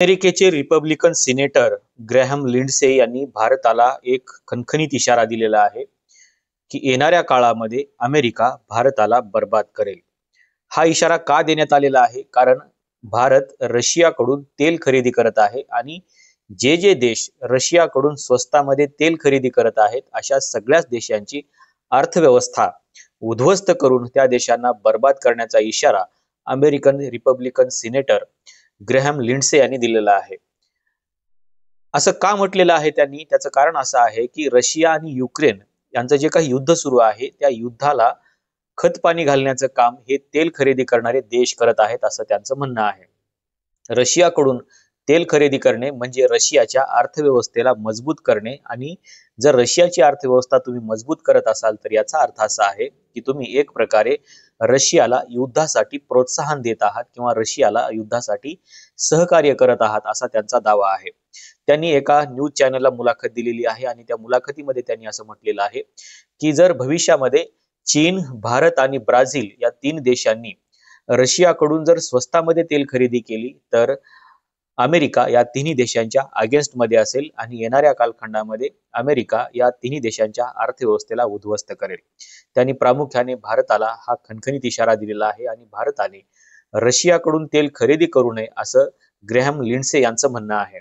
अमेरिकेचे Republican senator Graham Lindsey यांनी भारताला एक खणखणीत इशारा दिलेला आहे की येणाऱ्या काळामध्ये अमेरिका भारताला बर्बाद करेल। हा इशारा का देण्यात आलेला आहे? कारण भारत रशियाकडून तेल खरेदी करत आहे आणि जे देश रशियाकडून स्वस्तामध्ये तेल खरेदी करत आहेत अशा सगळ्याच देशांची अर्थव्यवस्था उद्ध्वस्त करून त्या देशांना बर्बाद करण्याचा इशारा American Republican senator Graham Lindsey यांनी दिलेला आहे। असं का म्हटलेलं आहे त्यांनी? त्याचं कारण असं आहे की रशिया आणि युक्रेन यांचं जे काही युद्ध सुरू आहे त्या युद्धाला खतपाणी घालण्याचं काम हे तेल खरेदी करणारे देश करत आहेत असं त्यांचं म्हणणं आहे। रशियाकडून तेल खरेदी करणे म्हणजे रशियाच्या अर्थव्यवस्थेला मजबूत करणे आणि जर रशियाची अर्थव्यवस्था तुम्ही मजबूत करत असाल तर याचा अर्थ असा आहे की तुम्ही एक प्रकारे रशियाला युद्धासाठी प्रोत्साहन देत आहात किंवा रशियाला युद्धासाठी सहकार्य करत आहात असा त्यांचा दावा आहे। त्यांनी एका न्यूज चॅनलला मुलाखत दिलेली आहे आणि त्या मुलाखतीमध्ये त्यांनी असं म्हटलेलं आहे की जर भविष्यामध्ये चीन, भारत आणि ब्राझील या 3 देशांनी रशियाकडून जर स्वस्तामध्ये तेल खरेदी केली तर अमेरिका या तिन्ही देशांच्या अगेन्स्ट मध्ये असेल आणि येणाऱ्या कालखंडामध्ये अमेरिका या तिन्ही देशांच्या अर्थव्यवस्थेला उद्ध्वस्त करेल। त्यांनी प्रामुख्याने भारताला हा खणखणीत इशारा दिलेला आहे आणि भारताने रशियाकडून तेल खरेदी करू नये असं ग्रॅहम लिंडसे यांचं म्हणणं आहे।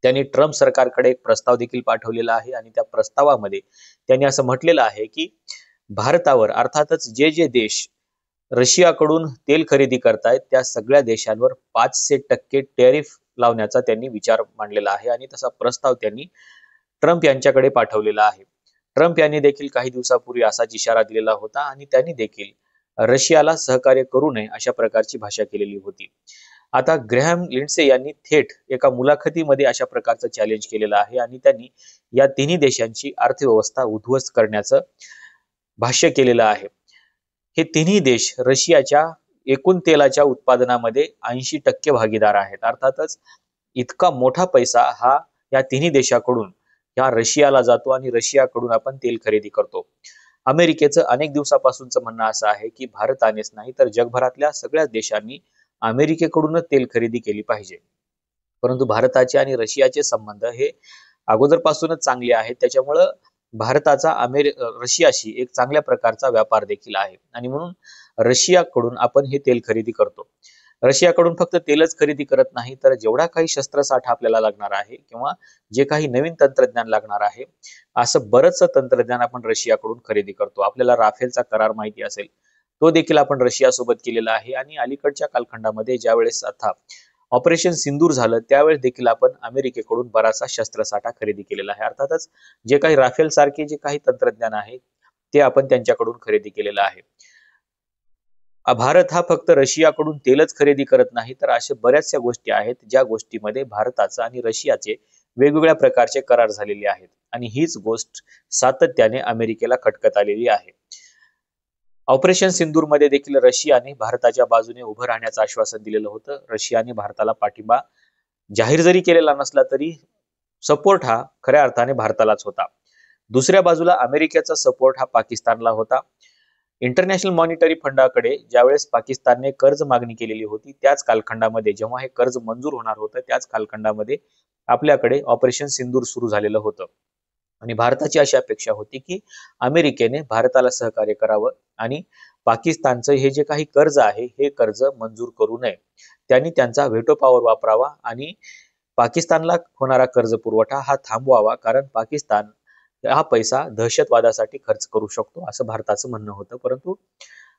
त्यांनी ट्रम्प सरकारकडे एक प्रस्ताव देखील पाठवलेला आहे आणि त्या प्रस्तावामध्ये त्यांनी असं म्हटलेलं आहे की भारतावर अर्थातच जे देश रशियाकडून तेल खरेदी करतायत त्या सगळ्या देशांवर 500% टॅरिफ लावण्याचा त्यांनी विचार मांडलेला आहे आणि तसा प्रस्ताव त्यांनी ट्रम्प यांच्याकडे पाठवलेला आहे। ट्रम्प यांनी देखील काही दिवसापूर्वी असाच इशारा दिलेला होता आणि त्यांनी देखील रशियाला सहकार्य करू नये अशा प्रकारची भाषा केलेली होती। आता ग्रॅहम लिंडसे यांनी थेट एका मुलाखतीमध्ये अशा प्रकारचं चॅलेंज केलेलं आहे आणि त्यांनी या तिन्ही देशांची अर्थव्यवस्था उद्ध्वस्त करण्याचं भाष्य केलेलं आहे। हे तिन्ही देश रशियाच्या एकूण तेलाच्या उत्पादनामध्ये 80% भागीदार आहेत। अर्थातच इतका मोठा पैसा हा या तिन्ही देशाकडून या रशियाला जातो आणि रशियाकडून आपण तेल खरेदी करतो। अमेरिकेचं अनेक दिवसापासूनचं म्हणणं असं आहे की भारतानेच नाही तर जगभरातल्या सगळ्याच देशांनी अमेरिकेकडूनच तेल खरेदी केली पाहिजे, परंतु भारताचे आणि रशियाचे संबंध हे अगोदरपासूनच चांगले आहेत। त्याच्यामुळे भारताचा रशियाशी एक चांगल्या प्रकारचा व्यापार देखील आहे आणि म्हणून रशियाकडून आपण हे तेल खरेदी करतो। रशियाकडून फक्त तेलच खरेदी करत नाही तर जेवढा काही शस्त्रसाठा आपल्याला लागणार आहे किंवा जे काही नवीन तंत्रज्ञान लागणार आहे असं बरंचसं तंत्रज्ञान आपण रशियाकडून खरेदी करतो। आपल्याला राफेलचा करार माहिती असेल, तो देखील आपण रशियासोबत केलेला आहे आणि अलीकडच्या कालखंडामध्ये ज्यावेळेस आता ऑपरेशन सिंदूर झालं त्यावेळेस देखील आपण अमेरिकेकडून बराचसा शस्त्रसाठा खरेदी केलेला आहे। अर्थातच जे काही राफेल सारखे जे काही तंत्रज्ञान आहे ते आपण त्यांच्याकडून खरेदी केलेलं आहे। भारत हा फक्त रशियाकडून तेलच खरेदी करत नाही तर अशा बऱ्याचशा गोष्टी आहेत ज्या गोष्टीमध्ये भारताचं आणि रशियाचे वेगवेगळ्या प्रकारचे करार झालेले आहेत आणि हीच गोष्ट सातत्याने अमेरिकेला खटकत आलेली आहे। ऑपरेशन सिंदूर मध्ये देखील रशियाने भारताच्या बाजूने उभं राहण्याचं आश्वासन दिलेलं होतं। रशियाने भारताला पाठिंबा जाहीर जरी केलेला नसला तरी सपोर्ट हा खऱ्या अर्थाने भारतालाच होता। दुसऱ्या बाजूला अमेरिकेचा सपोर्ट हा पाकिस्तानला होता। इंटरनॅशनल मॉनिटरी फंडाकडे ज्यावेळेस पाकिस्तानने कर्ज मागणी केलेली होती त्याच कालखंडामध्ये जेव्हा हे कर्ज मंजूर होणार होतं त्याच कालखंडामध्ये आपल्याकडे ऑपरेशन सिंदूर सुरू झालेलं होतं आणि भारताची अशी अपेक्षा होती की अमेरिकेने भारताला सहकार्य करावं आणि पाकिस्तानचं हे जे काही कर्ज आहे हे कर्ज मंजूर करू नये, त्यांनी त्यांचा व्हेटो पॉवर वापरावा आणि पाकिस्तानला होणारा कर्ज पुरवठा हा थांबवावा, कारण पाकिस्तान हा पैसा दहशतवादासाठी खर्च करू शकतो असं भारताचं म्हणणं होतं। परंतु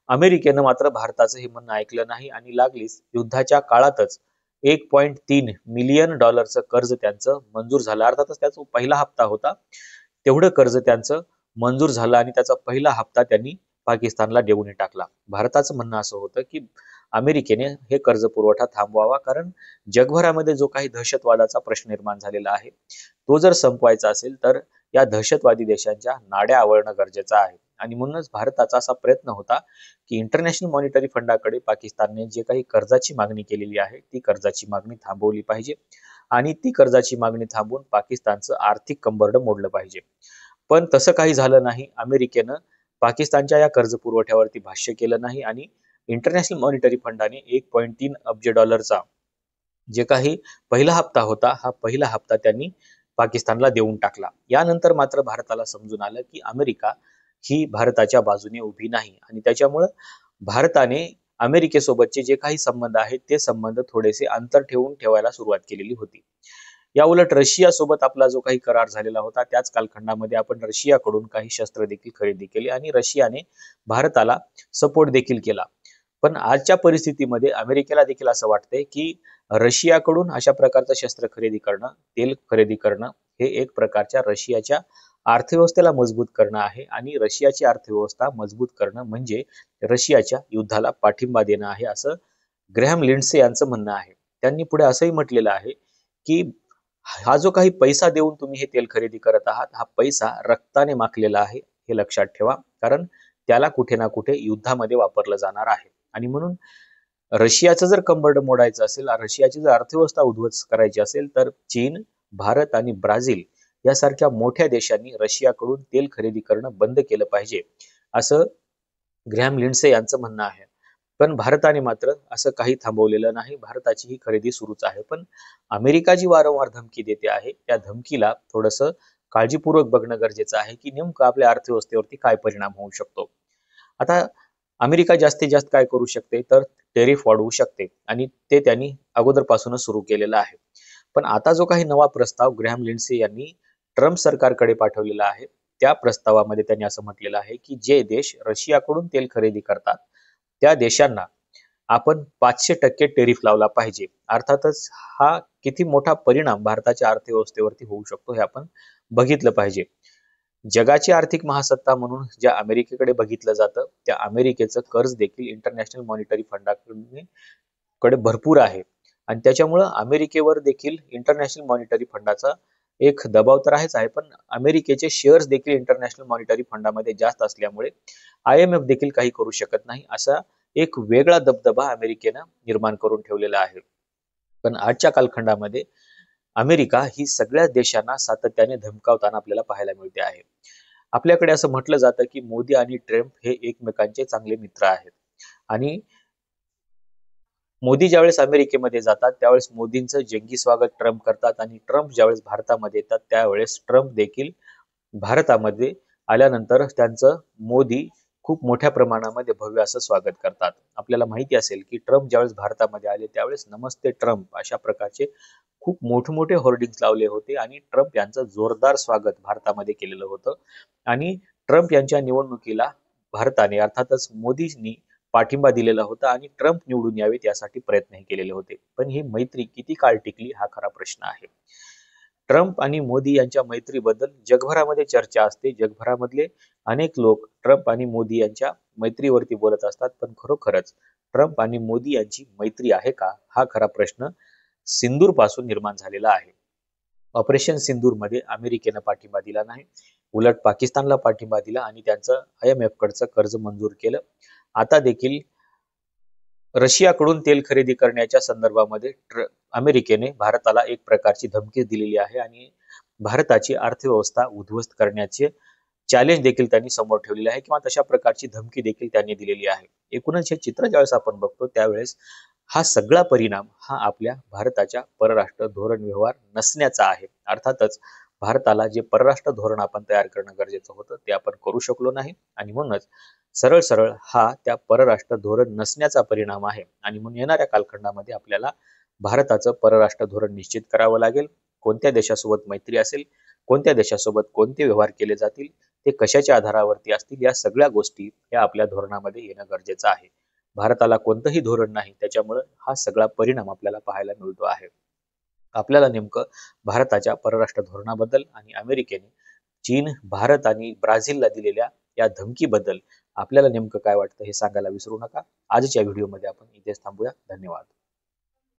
अमेरिकेनं मात्र भारताचं हे म्हणणं ऐकलं नाही आणि लागलीच युद्धाच्या काळातच $1.3 मिलियन कर्ज त्यांचं मंजूर झालं। अर्थातच त्याचा पहिला हप्ता होता, तेवढं कर्ज त्यांचं मंजूर झालं आणि त्याचा पहिला हप्ता त्यांनी पाकिस्तानला देऊन टाकला। भारताचं म्हणणं असं होतं की अमेरिकेने हे कर्ज पुरवठा थांबवावा, कारण जगभरामध्ये जो काही दहशतवादाचा प्रश्न निर्माण झालेला आहे तो जर संपवायचा असेल तर या दहशतवादी देशांच्या नाड्या आवळणं गरजेचं आहे आणि म्हणूनच भारताचा असा प्रयत्न होता की इंटरनॅशनल मॉनिटरी फंडाकडे पाकिस्तानने जे काही कर्जाची मागणी केलेली आहे ती कर्जाची मागणी थांबवली पाहिजे आणि ती कर्जाची मागणी थांबवून पाकिस्तानचं आर्थिक कंबरड मोडलं पाहिजे। पण तसं काही झालं नाही। अमेरिकेनं पाकिस्तानच्या या कर्ज पुरवठ्यावरती भाष्य केलं नाही आणि इंटरनॅशनल मॉनिटरी फंडाने $1.3 अब्ज जे काही पहिला हप्ता होता, हा पहिला हप्ता त्यांनी पाकिस्तानला देऊन टाकला. यानंतर मात्र भारताला समजून आलं की अमेरिका ही भारताच्या बाजूने उभी नाही आणि त्याच्यामुळं भारताने अमेरिकेसोबतचे जे काही संबंध आहेत ते संबंध थोडेसे अंतर ठेवून ठेवायला सुरुवात केलेली होती. या उलट रशिया सोबत आपला जो काही करार झालेला होता त्याच कालखंडामध्ये आपण रशियाकडून काही शस्त्र देखील खरेदी केली आणि रशियाने भारताला सपोर्ट देखील केला. पण आजच्या परिस्थितीमध्ये अमेरिकेला देखील असं वाटतंय की रशियाकडून अशा प्रकारचं शस्त्र खरेदी करणं, तेल खरेदी करणं हे एक प्रकारच्या रशियाच्या अर्थव्यवस्थेला मजबूत करणं आहे आणि रशियाची अर्थव्यवस्था मजबूत करणं म्हणजे रशियाच्या युद्धाला पाठिंबा देणं आहे, असं ग्रॅहम लिंडसे यांचं म्हणणं आहे. त्यांनी पुढे असंही म्हटलेलं आहे की हा जो काही पैसा देऊन तुम्ही हे तेल खरेदी करत आहात, हा पैसा रक्ताने माखलेला आहे, हे लक्षात ठेवा. कारण त्याला कुठे ना कुठे युद्धामध्ये वापरलं जाणार आहे आणि म्हणून रशियाचं जर कंबरड मोडायचं असेल, रशियाची जर अर्थव्यवस्था उद्ध्वस्त करायची असेल, तर चीन, भारत आणि ब्राझील यासारख्या मोठ्या देशांनी रशियाकडून तेल खरेदी करणं बंद केलं पाहिजे, असं ग्रॅहम लिंडसे यांचं म्हणणं आहे. पण भारताने मात्र असं काही थांबवलेलं नाही. भारताची ही खरेदी सुरूच आहे. पण अमेरिका जी वारंवार धमकी देते आहे, त्या धमकीला थोडंसं काळजीपूर्वक बघणं गरजेचं आहे, की नेमकं आपल्या अर्थव्यवस्थेवरती काय परिणाम होऊ शकतो. आता अमेरिका जास्तीत जास्त काय करू शकते, तर टेरिफ वाढवू शकते आणि ते त्यांनी अगोदरपासूनच सुरू केलेलं आहे. पण आता जो काही नवा प्रस्ताव ग्रॅहम लिंडसे यांनी ट्रम्प सरकारकडे पाठवलेला आहे, त्या प्रस्तावामध्ये त्यांनी असं म्हटलेलं आहे, की जे देश रशियाकडून तेल खरेदी करतात, त्या देशांना आपण 500% टेरिफ लावला पाहिजे. अर्थातच हा किती मोठा परिणाम भारताच्या अर्थव्यवस्थेवरती होऊ शकतो हे आपण बघितलं पाहिजे. जगाची आर्थिक महासत्ता म्हणून ज्या अमेरिकेकडे बघितलं जातं, त्या अमेरिकेचं कर्ज देखील इंटरनॅशनल मॉनिटरी फंडाकडे भरपूर आहे आणि त्याच्यामुळं अमेरिकेवर देखील इंटरनॅशनल मॉनिटरी फंडाचा एक दबाव तर आहे, पण अमेरिकेचे शेअर्स देखील इंटरनॅशनल मॉनिटरी फंडामध्ये जास्त असल्यामुळे IMF देखील काही करू शकत नाही, असा एक वेगळा दबदबा अमेरिकेनं निर्माण करून ठेवलेला आहे. पण आजच्या कालखंडामध्ये अमेरिका ही सगळ्याच देशांना सातत्याने धमकावताना आपल्याला पाहायला मिळते आहे. आपल्याकडे असं म्हटलं जातं की मोदी आणि ट्रम्प हे एकमेकांचे चांगले मित्र आहेत आणि मोदी ज्यावेळेस अमेरिकेमध्ये जातात त्यावेळेस मोदींचं जंगी स्वागत ट्रम्प करतात आणि ट्रम्प ज्यावेळेस भारतामध्ये येतात त्यावेळेस ट्रम्प देखील भारतामध्ये आल्यानंतर त्यांचं मोदी खूप मोठ्या प्रमाणामध्ये भव्य असं स्वागत करतात. आपल्याला माहिती असेल की ट्रम्प ज्यावेळेस भारतामध्ये आले त्यावेळेस नमस्ते ट्रम्प अशा प्रकारचे खूप मोठमोठे होर्डिंग्स लावले होते आणि ट्रम्प यांचं जोरदार स्वागत भारतामध्ये केलेलं होतं आणि ट्रम्प यांच्या निवडणुकीला भारताने अर्थातच मोदींनी पाठिंबा दिलेला होता आणि ट्रम्प निवडून यावेत यासाठी प्रयत्नही केलेले होते. पण ही मैत्री किती काळ टिकली हा खरा प्रश्न आहे. ट्रम्प आणि मोदी यांच्या मैत्रीबद्दल जगभरामध्ये चर्चा असते. जगभरामधले अनेक लोक ट्रम्प आणि मोदी यांच्या मैत्रीवरती बोलत असतात, पण खरोखरच ट्रम्प आणि मोदी यांची मैत्री आहे का, हा खरा प्रश्न सिंदूर पासून निर्माण झालेला आहे. ऑपरेशन सिंदूर मध्ये अमेरिकेनं पाठिंबा दिला नाही, उलट पाकिस्तानला पाठिंबा दिला आणि त्यांचं IMF कडचं कर्ज मंजूर केलं. आता देखील रशियाकडून तेल खरेदी करण्याच्या संदर्भामध्ये अमेरिकेने भारताला एक प्रकारची धमकी दिलेली आहे आणि भारताची अर्थव्यवस्था उद्ध्वस्त करण्याचे चॅलेंज देखील त्यांनी समोर ठेवलेले आहे किंवा तशा प्रकारची धमकी देखील त्यांनी दिलेली आहे. एकूणच हे चित्र ज्यावेळेस आपण बघतो त्यावेळेस हा सगळा परिणाम हा आपल्या भारताच्या परराष्ट्र धोरण व्यवहार नसण्याचा आहे. अर्थातच भारताला जे परराष्ट्र धोरण आपण तयार करणं गरजेचं होतं ते आपण करू शकलो नाही आणि म्हणूनच सरळ सरळ हा त्या परराष्ट्र धोरण नसण्याचा परिणाम आहे आणि म्हणून येणाऱ्या कालखंडामध्ये आपल्याला भारताचं परराष्ट्र धोरण निश्चित करावं लागेल. कोणत्या देशासोबत मैत्री असेल, कोणत्या देशासोबत कोणते व्यवहार केले जातील, ते कशाच्या आधारावरती असतील, या सगळ्या गोष्टी या आपल्या धोरणामध्ये येणं गरजेचं आहे. भारताला कोणतंही धोरण नाही, त्याच्यामुळे हा सगळा परिणाम आपल्याला पाहायला मिळतो आहे. आपल्याला नेमकं भारताच्या परराष्ट्र धोरणाबद्दल आणि अमेरिकेने चीन, भारत आणि ब्राझीलला दिलेल्या या धमकीबद्दल आपल्याला नेमकं काय वाटतं हे सांगायला विसरू नका. आजच्या व्हिडिओमध्ये आपण इथेच थांबूया. धन्यवाद.